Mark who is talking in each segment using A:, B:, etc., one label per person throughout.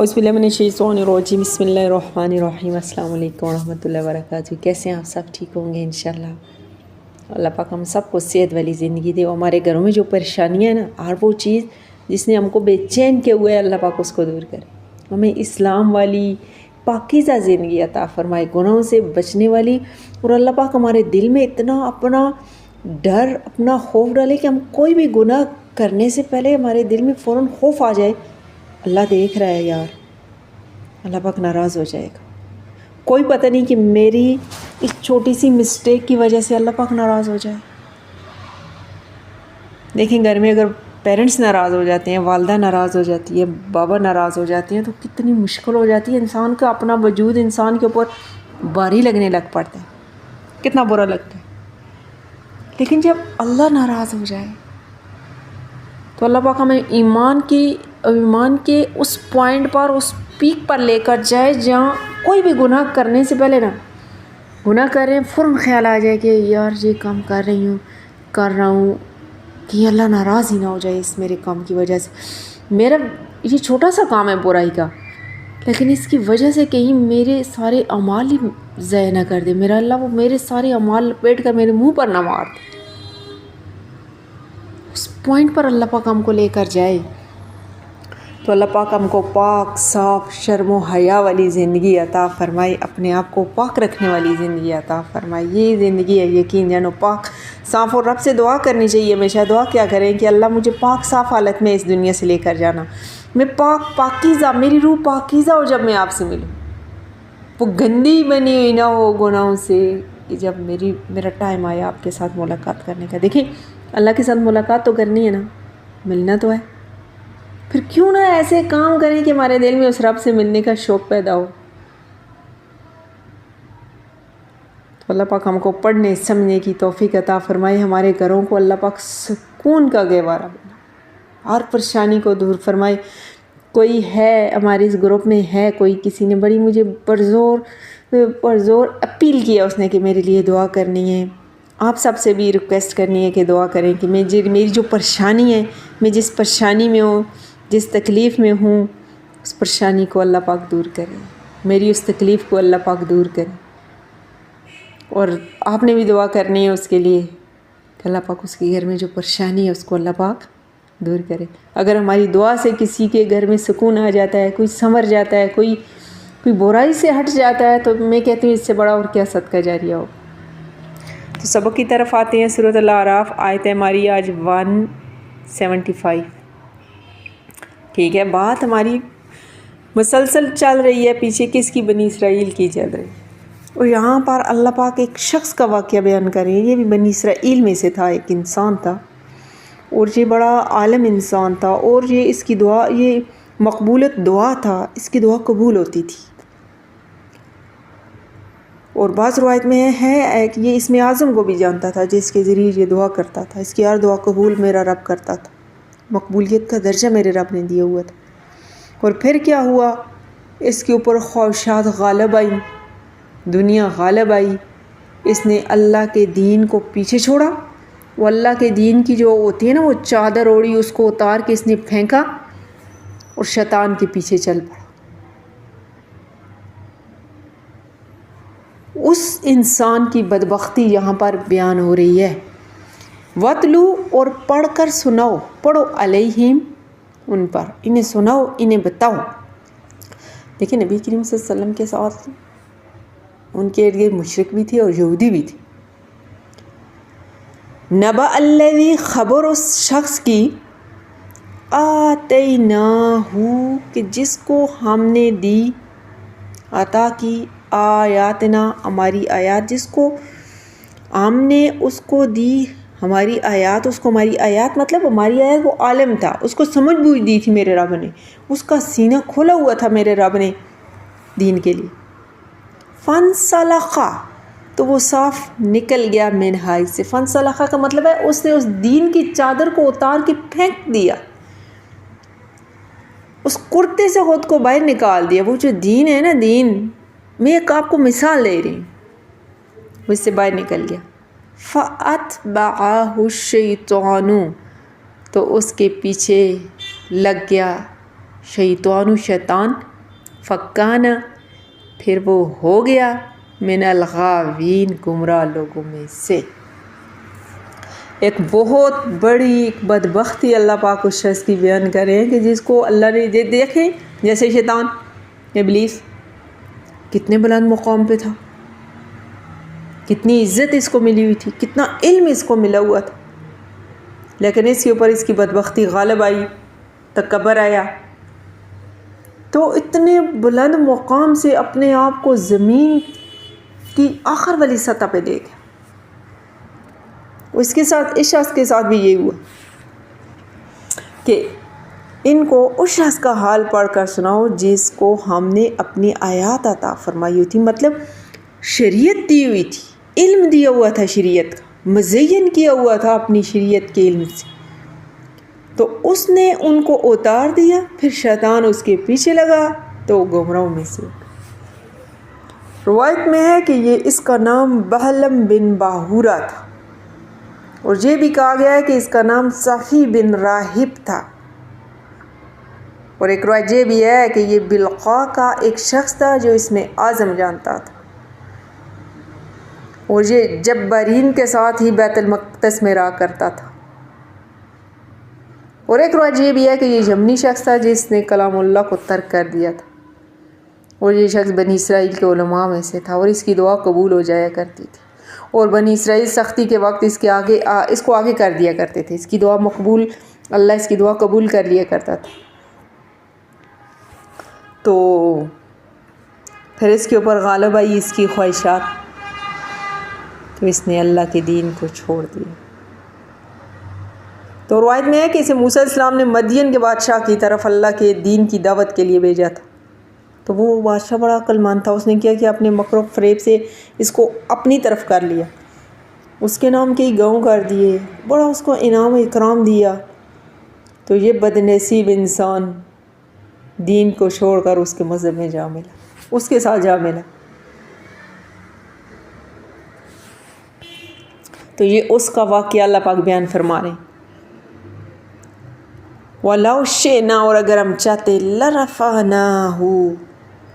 A: اعوذ باللہ من الشیطان الرجیم بسم اللہ الرحمن الرحیم السلام علیکم ورحمۃ اللہ وبرکاتہ۔ کیسے ہیں آپ؟ سب ٹھیک ہوں گے انشاءاللہ۔ اللہ پاک ہم سب کو صحت والی زندگی دے، ہمارے گھروں میں جو پریشانیاں ہیں نا، ہر وہ چیز جس نے ہم کو بے چین کیے ہوئے اللہ پاک اس کو دور کرے، ہمیں اسلام والی پاکیزہ زندگی عطا فرمائے، گناہوں سے بچنے والی، اور اللہ پاک ہمارے دل میں اتنا اپنا ڈر، اپنا خوف ڈالے کہ ہم کوئی بھی گناہ کرنے سے پہلے ہمارے دل میں فوراً خوف آ جائے، اللہ دیکھ رہا ہے یار، اللہ پاک ناراض ہو جائے گا، کوئی پتہ نہیں کہ میری اس چھوٹی سی مسٹیک کی وجہ سے اللہ پاک ناراض ہو جائے۔ دیکھیں گھر میں اگر پیرنٹس ناراض ہو جاتے ہیں، والدہ ناراض ہو جاتی ہے، بابا ناراض ہو جاتے ہیں، تو کتنی مشکل ہو جاتی ہے، انسان کا اپنا وجود انسان کے اوپر بھاری لگنے لگ پڑتا ہے، کتنا برا لگتا ہے۔ لیکن جب اللہ ناراض ہو جائے تو اللہ پاک ہمیں ایمان کے اس پوائنٹ پر، اس پیک پر لے کر جائے جہاں کوئی بھی گناہ کرنے سے پہلے نا، گناہ کر رہے ہیں فوراً خیال آ جائے کہ یار یہ کام کر رہا ہوں کہ اللہ ناراض ہی نہ ہو جائے اس میرے کام کی وجہ سے، میرا یہ چھوٹا سا کام ہے برائی کا، لیکن اس کی وجہ سے کہیں میرے سارے اعمال ہی ضائع نہ کر دے، میرا اللہ وہ میرے سارے اعمال لپیٹ کر میرے منہ پر نہ مار دے۔ اس پوائنٹ پر اللہ پاک ہم کو لے کر جائے تو اللہ پاک ہم کو پاک صاف شرم و حیا والی زندگی عطا فرمائے، اپنے آپ کو پاک رکھنے والی زندگی عطا فرمائے۔ یہ زندگی ہے یقین جانو پاک صاف، اور رب سے دعا کرنی چاہیے ہمیشہ، دعا کیا کریں کہ اللہ مجھے پاک صاف حالت میں اس دنیا سے لے کر جانا، میں پاکیزہ، میری روح پاکیزہ ہو جب میں آپ سے ملوں، وہ گندی بنی ہوئی نہ ہو گناہوں سے، کہ جب میرا ٹائم آیا آپ کے ساتھ ملاقات کرنے کا۔ دیکھیں اللہ کے ساتھ ملاقات تو کرنی ہے نا، ملنا تو ہے، پھر کیوں نہ ایسے کام کریں کہ ہمارے دل میں اس رب سے ملنے کا شوق پیدا ہو۔ تو اللہ پاک ہم کو پڑھنے سمجھنے کی توفیق عطا فرمائے، ہمارے گھروں کو اللہ پاک سکون کا گہوارہ بنا، ہر پریشانی کو دور فرمائے۔ کوئی ہے ہمارے اس گروپ میں ہے کوئی، کسی نے بڑی مجھے پرزور اپیل کیا اس نے کہ میرے لیے دعا کرنی ہے، آپ سب سے بھی ریکویسٹ کرنی ہے کہ دعا کریں کہ میری جو پریشانی ہے، میں جس پریشانی میں ہوں، جس تکلیف میں ہوں، اس پریشانی کو اللہ پاک دور کرے، میری اس تکلیف کو اللہ پاک دور کرے، اور آپ نے بھی دعا کرنی ہے اس کے لیے کہ اللہ پاک اس کے گھر میں جو پریشانی ہے اس کو اللہ پاک دور کرے۔ اگر ہماری دعا سے کسی کے گھر میں سکون آ جاتا ہے، کوئی سنور جاتا ہے، کوئی برائی سے ہٹ جاتا ہے، تو میں کہتی ہوں اس سے بڑا اور کیا صدقہ جاریہ ہو۔ تو سبق کی طرف آتے ہیں، سورۃ الاعراف، آیت ہے ہماری آج 175۔ ٹھیک ہے، بات ہماری مسلسل چل رہی ہے، پیچھے کس کی؟ بنی اسرائیل کی چل رہی ہے، اور یہاں پر اللہ پاک ایک شخص کا واقعہ بیان کر رہے ہیں، یہ بھی بنی اسرائیل میں سے تھا، ایک انسان تھا، اور یہ بڑا عالم انسان تھا، اور یہ اس کی دعا، یہ مقبولت دعا تھا، اس کی دعا قبول ہوتی تھی، اور بعض روایت میں ہے کہ یہ اسم اعظم کو بھی جانتا تھا جس کے ذریعے یہ دعا کرتا تھا، اس کی ہر دعا قبول میرا رب کرتا تھا، مقبولیت کا درجہ میرے رب نے دیا ہوا تھا۔ اور پھر کیا ہوا، اس کے اوپر خواہشات غالب آئی، دنیا غالب آئی، اس نے اللہ کے دین کو پیچھے چھوڑا، وہ اللہ کے دین کی جو ہوتی ہے نا وہ چادر اوڑی، اس کو اتار کے اس نے پھینکا اور شیطان کے پیچھے چل پڑا۔ اس انسان کی بدبختی یہاں پر بیان ہو رہی ہے، وَاتْلُو، اور پڑھ کر سناؤ، پڑھو، علیہم، ان پر، انہیں سناؤ، انہیں بتاؤ۔ دیکھیں نبی کریم صلی اللہ علیہ وسلم کے ساتھ ان کے ارد گرد مشرک بھی تھے اور یہودی بھی تھے۔ نبأ الذی، خبر اس شخص کی، آتیناہ، کہ جس کو ہم نے دی، عطا کی، آیاتنا، ہماری آیات، جس کو ہم نے اس کو دی ہماری آیات، اس کو ہماری آیات مطلب ہماری آیات، وہ عالم تھا، اس کو سمجھ بوجھ دی تھی میرے رب نے، اس کا سینہ کھولا ہوا تھا میرے رب نے دین کے لیے۔ فانسلخ، تو وہ صاف نکل گیا، منہا، سے فانسلخ کا مطلب ہے اس نے اس دین کی چادر کو اتار کے پھینک دیا، اس کرتے سے خود کو باہر نکال دیا، وہ جو دین ہے نا، دین میں ایک آپ کو مثال دے رہی ہوں، وہ اس سے باہر نکل گیا۔ فَأَتْبَعَهُ الشَّيْطَانُ، تو اس کے پیچھے لگ گیا شیطان شیطان فکانا پھر وہ ہو گیا من الغاوین گمراہ لوگوں میں سے. ایک بہت بڑی ایک بدبختی اللہ پاک اس شخص کی بیان کر رہے ہیں کہ جس کو اللہ نے دیکھیں جیسے شیطان ابلیس کتنے بلند مقام پہ تھا، کتنی عزت اس کو ملی ہوئی تھی، کتنا علم اس کو ملا ہوا تھا، لیکن اس کے اوپر اس کی بدبختی غالب آئی، تکبر آیا، تو اتنے بلند مقام سے اپنے آپ کو زمین کی آخر والی سطح پہ دے گیا. اس کے ساتھ اس شخص کے ساتھ بھی یہی ہوا کہ ان کو اس شخص کا حال پڑھ کر سناؤ جس کو ہم نے اپنی آیات عطا فرمائی ہوئی تھی، مطلب شریعت دی ہوئی تھی، علم دیا ہوا تھا شریعت کا، مزین کیا ہوا تھا اپنی شریعت کے علم سے، تو اس نے ان کو اتار دیا، پھر شیطان اس کے پیچھے لگا تو گمراہوں میں سے. روایت میں ہے کہ اس کا نام بہلم بن باہورہ تھا، اور یہ بھی کہا گیا ہے کہ اس کا نام صفی بن راہب تھا، اور ایک روایت یہ بھی ہے کہ یہ بلقاء کا ایک شخص تھا جو اس میں اعظم جانتا تھا، اور یہ جبارین کے ساتھ ہی بیت المقدس میں رہا کرتا تھا. اور ایک روایت یہ بھی ہے کہ یہ یمنی شخص تھا جس نے کلام اللہ کو ترک کر دیا تھا، اور یہ شخص بنی اسرائیل کے علماء میں سے تھا، اور اس کی دعا قبول ہو جایا کرتی تھی، اور بنی اسرائیل سختی کے وقت اس کو آگے کر دیا کرتے تھے، اس کی دعا مقبول، اللہ اس کی دعا قبول کر لیا کرتا تھا. تو پھر اس کے اوپر غالب آئی اس کی خواہشات، تو اس نے اللہ کے دین کو چھوڑ دیا. تو روایت میں ہے کہ اسے موسیٰ علیہ السلام نے مدین کے بادشاہ کی طرف اللہ کے دین کی دعوت کے لیے بھیجا تھا، تو وہ بادشاہ بڑا عقل مند تھا، اس نے کیا کہ اپنے مکر و فریب سے اس کو اپنی طرف کر لیا، اس کے نام کے گاؤں کر دیے، بڑا اس کو انعام و اکرام دیا. تو یہ بدنصیب انسان دین کو چھوڑ کر اس کے مذہب میں جا ملا، اس کے ساتھ جا ملا. تو یہ اس کا واقعہ اللہ پاک بیان فرما رہے ہیں. وَلَوْ شِئْنَا، اور اگر ہم چاہتے، لَرَفَعْنَاهُ،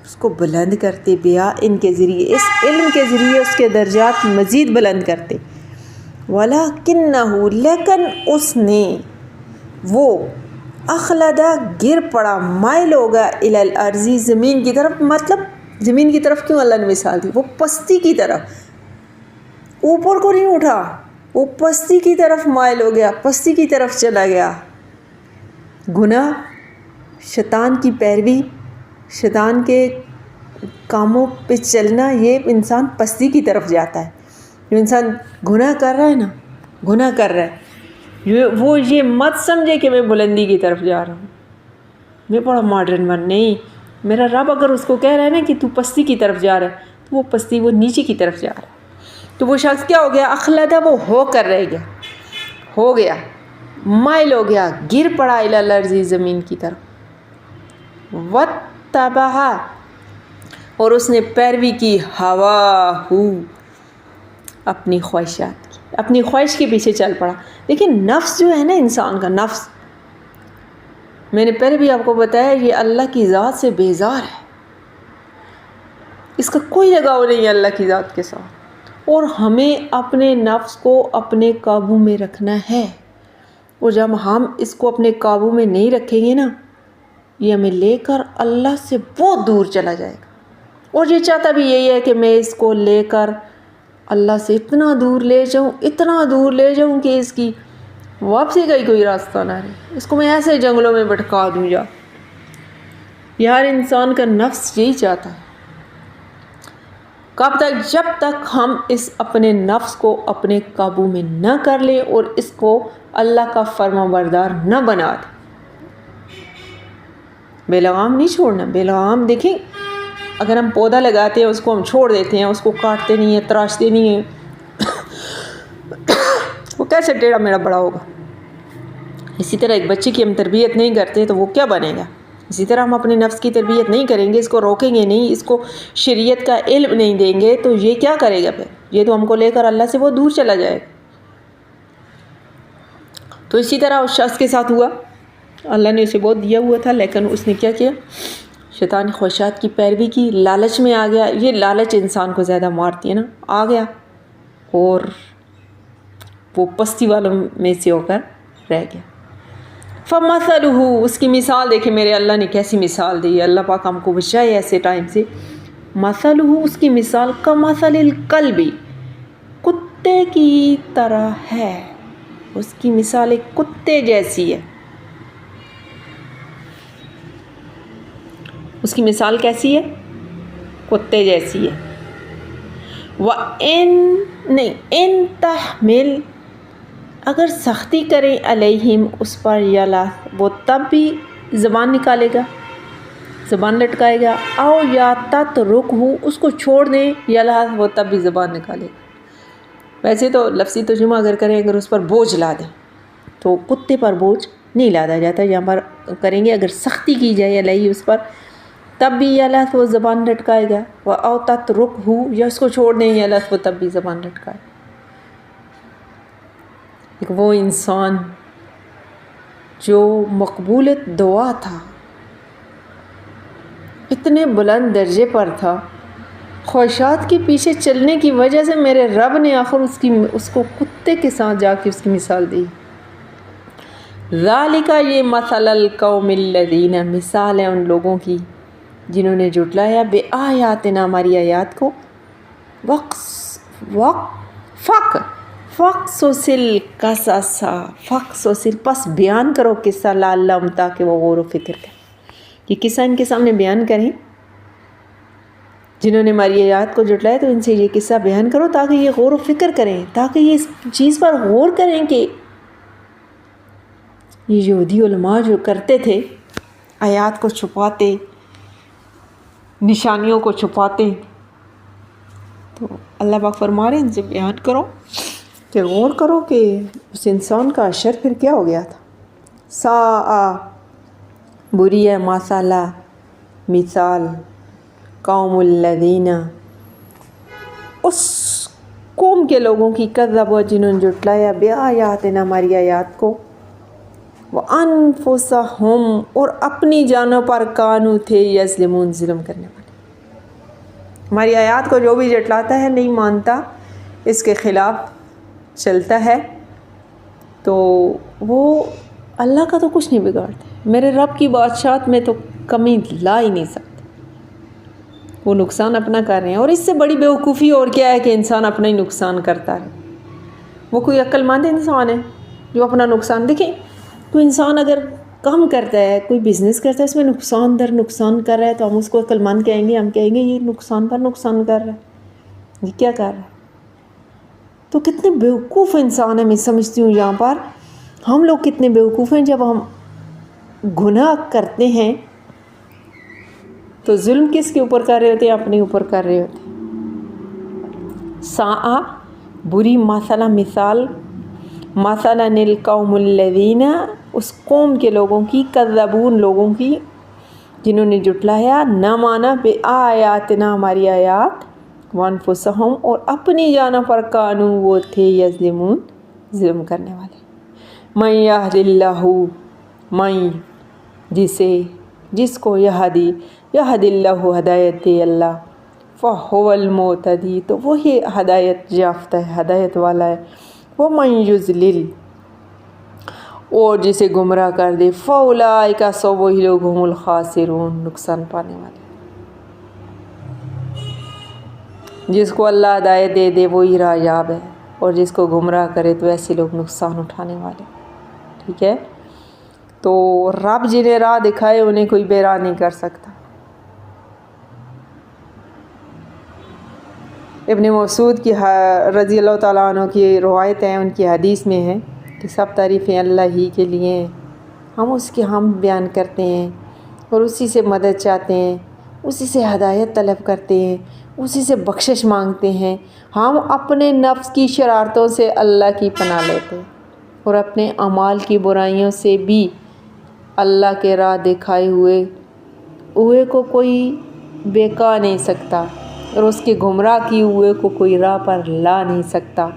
A: اس کو بلند کرتے، بیا ان کے ذریعے، اس علم کے ذریعے اس کے درجات مزید بلند کرتے. وَلَكِنَّهُ، لیکن اس نے، وہ، اخلدا، گر پڑا، مائل ہوگا، الی الارض، زمین کی طرف. مطلب زمین کی طرف کیوں اللہ نے مثال دی؟ وہ پستی کی طرف، اوپر کو نہیں اٹھا، وہ پستی کی طرف مائل ہو گیا، پستی کی طرف چلا گیا. گناہ، شیطان کی پیروی، شیطان کے کاموں پہ چلنا، یہ انسان پستی کی طرف جاتا ہے. جو انسان گناہ کر رہا ہے نا، گناہ کر رہا ہے، وہ یہ مت سمجھے کہ میں بلندی کی طرف جا رہا ہوں، میں بڑا ماڈرن بن، نہیں. میرا رب اگر اس کو کہہ رہا ہے نا کہ تو پستی کی طرف جا رہا ہے، تو وہ پستی، وہ نیچے کی طرف جا رہا ہے. تو وہ شخص کیا ہو گیا؟ اخلدہ، وہ ہو کر رہ گیا، ہو گیا، مائل ہو گیا، گر پڑا، الی الارض، زمین کی طرف. واتبع، اور اس نے پیروی کی، ہواہ، اپنی خواہشات کی، اپنی خواہش کے پیچھے چل پڑا. لیکن نفس جو ہے نا، انسان کا نفس، میں نے پہلے بھی آپ کو بتایا، یہ اللہ کی ذات سے بیزار ہے، اس کا کوئی لگاؤ نہیں ہے اللہ کی ذات کے ساتھ. اور ہمیں اپنے نفس کو اپنے قابو میں رکھنا ہے، اور جب ہم اس کو اپنے قابو میں نہیں رکھیں گے نا، یہ ہمیں لے کر اللہ سے بہت دور چلا جائے گا. اور یہ چاہتا بھی یہی ہے کہ میں اس کو لے کر اللہ سے اتنا دور لے جاؤں، اتنا دور لے جاؤں کہ اس کی واپسی کا ہی کوئی راستہ نہ رہے، اس کو میں ایسے جنگلوں میں بھٹکا دوں. یہ ہر انسان کا نفس یہی چاہتا ہے. کب تک؟ جب تک ہم اس اپنے نفس کو اپنے قابو میں نہ کر لیں اور اس کو اللہ کا فرما بردار نہ بنا دیں. بے لگام نہیں چھوڑنا. بے لگام دیکھیں، اگر ہم پودا لگاتے ہیں، اس کو ہم چھوڑ دیتے ہیں، اس کو کاٹتے نہیں ہیں، تراشتے نہیں ہیں، وہ کیسے ٹیڑھا میڑھا بڑا ہوگا؟ اسی طرح ایک بچے کی ہم تربیت نہیں کرتے تو وہ کیا بنے گا؟ اسی طرح ہم اپنے نفس کی تربیت نہیں کریں گے، اس کو روکیں گے نہیں، اس کو شریعت کا علم نہیں دیں گے، تو یہ کیا کرے گا؟ پھر یہ تو ہم کو لے کر اللہ سے بہت دور چلا جائے گا. تو اسی طرح اس شخص کے ساتھ ہوا اللہ نے اسے بہت دیا ہوا تھا، لیکن اس نے کیا کیا؟ شیطان خواہشات کی پیروی کی، لالچ میں آ گیا. یہ لالچ انسان کو زیادہ مارتی ہے نا. آ گیا اور وہ پستی والوں میں سے ہو کر رہ گیا. فَمَثَلُهُ، اس کی مثال دیکھیں میرے اللہ نے کیسی مثال دی ہے. اللہ پاک ہم کو بچائے ایسے ٹائم سے. مَثَلُهُ، اس کی مثال کَمَثَلِ الْكَلْبِ، کتے کی طرح ہے. اس کی مثال ایک کتے جیسی ہے. اس کی مثال کیسی ہے؟ کتے جیسی ہے. إِن تَحْمِلْ، اگر سختی کریں علیہم اس پر، یلا وہ تب بھی زبان نکالے گا، زبان لٹکائے گا. او یا تترکہ، اس کو چھوڑ دیں، یلا وہ تب بھی زبان نکالے گا. ویسے تو لفظی ترجمہ اگر کریں، اگر اس پر بوجھ لا دیں تو کتے پر بوجھ نہیں لادا جاتا. یہاں پر کریں گے اگر سختی کی جائے علیہ اس پر، تب بھی یلا وہ زبان لٹکائے گا. او تترکہ، یا اس کو چھوڑ دیں، یلا وہ تب بھی زبان لٹکائے. وہ انسان جو مقبولت دعا تھا، اتنے بلند درجے پر تھا، خواہشات کے پیچھے چلنے کی وجہ سے میرے رب نے آخر اس کو کتے کے ساتھ جا کے اس کی مثال دی. ذالک، یہ مثل القوم الذین، مثال ہے ان لوگوں کی جنہوں نے جھٹلایا بآیاتنا، ہماری آیات کو. فقصص القصص، فقصص پس بیان کرو قصہ، لعلہم تاکہ وہ غور و فکر کریں. یہ قصہ ان کے سامنے بیان کریں جنہوں نے ہماری آیات کو جھٹلایا، تو ان سے یہ قصہ بیان کرو تاکہ یہ غور و فکر کریں، تاکہ یہ اس چیز پر غور کریں کہ یہ یہودی علماء جو کرتے تھے، آیات کو چھپاتے، نشانیوں کو چھپاتے، تو اللہ پاک فرما رہے ہیں ان سے بیان کرو کہ غور کرو کہ اس انسان کا اشر پھر کیا ہو گیا تھا. بری ہے مثلا، مثال قوم الذین، اس قوم کے لوگوں کی، کذبوا جنہوں نے جھٹلایا بآیاتنا، ہماری آیات کو، وانفسہم، اور اپنی جانوں پر، کانوا تھے، یظلمون، ظلم کرنے والے. ہماری آیات کو جو بھی جھٹلاتا ہے، نہیں مانتا، اس کے خلاف چلتا ہے، تو وہ اللہ کا تو کچھ نہیں بگاڑتے. میرے رب کی بادشاہت میں تو کمی لا ہی نہیں سکتے. وہ نقصان اپنا کر رہے ہیں، اور اس سے بڑی بیوقوفی اور کیا ہے کہ انسان اپنا ہی نقصان کرتا ہے. وہ کوئی عقل مند انسان ہے جو اپنا نقصان، دیکھیں تو انسان اگر کام کرتا ہے، کوئی بزنس کرتا ہے، اس میں نقصان در نقصان کر رہا ہے، تو ہم اس کو عقل مند کہیں گے؟ ہم کہیں گے یہ نقصان پر نقصان کر رہا ہے، یہ کیا کر رہا ہے. تو کتنے بیوقوف انسان ہیں. میں سمجھتی ہوں یہاں پر ہم لوگ کتنے بیوقوف ہیں. جب ہم گناہ کرتے ہیں تو ظلم کس کے اوپر کر رہے ہوتے ہیں؟ اپنے اوپر کر رہے ہوتے ہیں. ساء، بری، مثلا، مثال، مثلا القوم الذین، اس قوم کے لوگوں کی، کذبون، لوگوں کی جنہوں نے جھٹلایا، نہ مانا، بآیاتنا، ہماری آیات، وانفسہم، اور اپنی جانوں پر، کانوا، وہ تھے، یظلمون، ظلم کرنے والے. من یہد اللہ، من، جس کو یہد اللہ، ہدایت دے اللہ، فہو المہتدی، تو وہی ہدایت یافتہ ہے، ہدایت والا ہے. ومن یضلل، اور جسے گمراہ کر دے، فاولئک، سو وہی لوگ، ہم الخاسرون، نقصان پانے والے. جس کو اللہ ہدایت دے دے وہی راہ ہے، اور جس کو گمراہ کرے تو ایسے لوگ نقصان اٹھانے والے. ٹھیک ہے، تو رب جنہیں راہ دکھائے انہیں کوئی بے راہ نہیں کر سکتا. ابن مسعود کی رضی اللہ تعالیٰ عنہ کی روایت ہے، ان کی حدیث میں ہے کہ سب تعریفیں اللہ ہی کے لیے ہیں، ہم اس کی حمد بیان کرتے ہیں اور اسی سے مدد چاہتے ہیں، اسی سے ہدایت طلب کرتے ہیں، اسی سے بخشش مانگتے ہیں. ہم اپنے نفس کی شرارتوں سے اللہ کی پناہ لیتے ہیں، اور اپنے اعمال کی برائیوں سے بھی اللہ کے راہ دکھائے ہوئے کو کوئی بہکا نہیں سکتا، اور اس کے گمراہ کیے ہوئے کو کوئی راہ پر لا نہیں سکتا.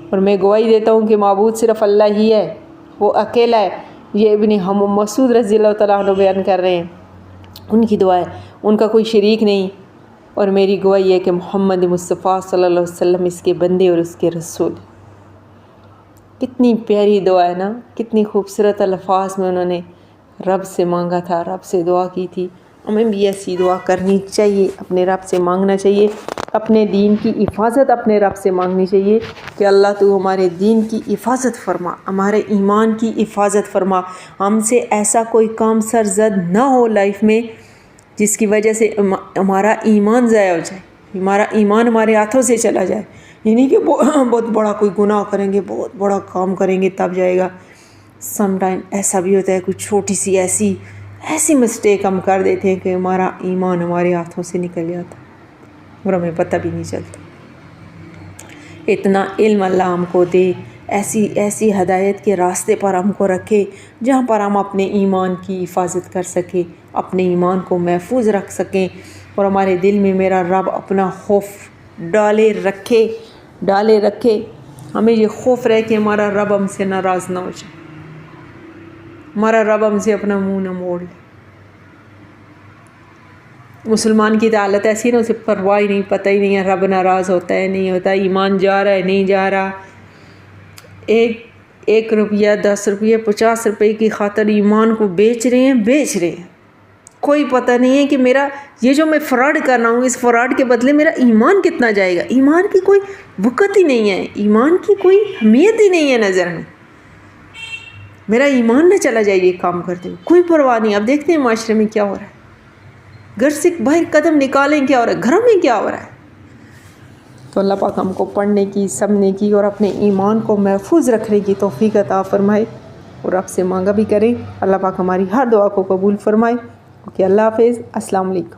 A: اور میں گواہی دیتا ہوں کہ معبود صرف اللہ ہی ہے، وہ اکیلا ہے، یہ ابن مسعود رضی اللہ تعالیٰ عنہ بیان کر رہے ہیں، ان کی دعا ہے، ان کا کوئی شریک نہیں، اور میری گواہی ہے کہ محمد مصطفیٰ صلی اللہ علیہ وسلم اس کے بندے اور اس کے رسول۔ کتنی پیاری دعا ہے نا، کتنی خوبصورت الفاظ میں انہوں نے رب سے مانگا تھا، رب سے دعا کی تھی۔ ہمیں بھی ایسی دعا کرنی چاہیے، اپنے رب سے مانگنا چاہیے، اپنے دین کی حفاظت اپنے رب سے مانگنی چاہیے کہ اللہ تو ہمارے دین کی حفاظت فرما، ہمارے ایمان کی حفاظت فرما، ہم سے ایسا کوئی کام سرزد نہ ہو لائف میں جس کی وجہ سے ہمارا ایمان ضائع ہو جائے، ہمارا ایمان ہمارے ہاتھوں سے چلا جائے۔ یہ نہیں کہ بہت بڑا کوئی گناہ کریں گے، بہت بڑا کام کریں گے تب جائے گا۔ سم ٹائم ایسا بھی ہوتا ہے، کوئی چھوٹی سی ایسی مسٹیک ہم کر دیتے ہیں کہ ہمارا ایمان ہمارے ہاتھوں سے نکل جاتا اور ہمیں پتہ بھی نہیں چلتا۔ اتنا علم اللہ ہم کو دے، ایسی ہدایت کے راستے پر ہم کو رکھے جہاں پر ہم اپنے ایمان کی حفاظت کر سکیں، اپنے ایمان کو محفوظ رکھ سکیں، اور ہمارے دل میں میرا رب اپنا خوف ڈالے رکھے، ہمیں یہ خوف رہے کہ ہمارا رب ہم سے ناراض نہ ہو جائے، ہمارا رب ہم سے اپنا منہ نہ موڑ لے۔ مسلمان کی حالت ایسی ہے نا، اسے پرواہ ہی نہیں، پتہ ہی نہیں ہے رب ناراض ہوتا ہے نہیں ہوتا، ایمان جا رہا ہے نہیں جا رہا، ایک روپیہ 10 روپیہ 50 روپے کی خاطر ایمان کو بیچ رہے ہیں، کوئی پتہ نہیں ہے کہ میرا یہ جو میں فراڈ کر رہا ہوں، اس فراڈ کے بدلے میرا ایمان کتنا جائے گا۔ ایمان کی کوئی وقت ہی نہیں ہے، ایمان کی کوئی اہمیت ہی نہیں ہے نظر میں، میرا ایمان نہ چلا جائے یہ کام کرتے ہوئے، کوئی پرواہ نہیں۔ اب دیکھتے ہیں معاشرے میں کیا ہو رہا ہے، گھر سے باہر قدم نکالیں کیا ہو رہا ہے، گھروں میں کیا ہو رہا ہے۔ تو اللہ پاک ہم کو پڑھنے کی، سمجھنے کی اور اپنے ایمان کو محفوظ رکھنے کی توفیق عطا فرمائے، اور رب سے مانگا بھی کریں۔ اللہ پاک ہماری ہر دعا کو قبول فرمائے۔ اوکے، اللہ حافظ، السلام علیکم۔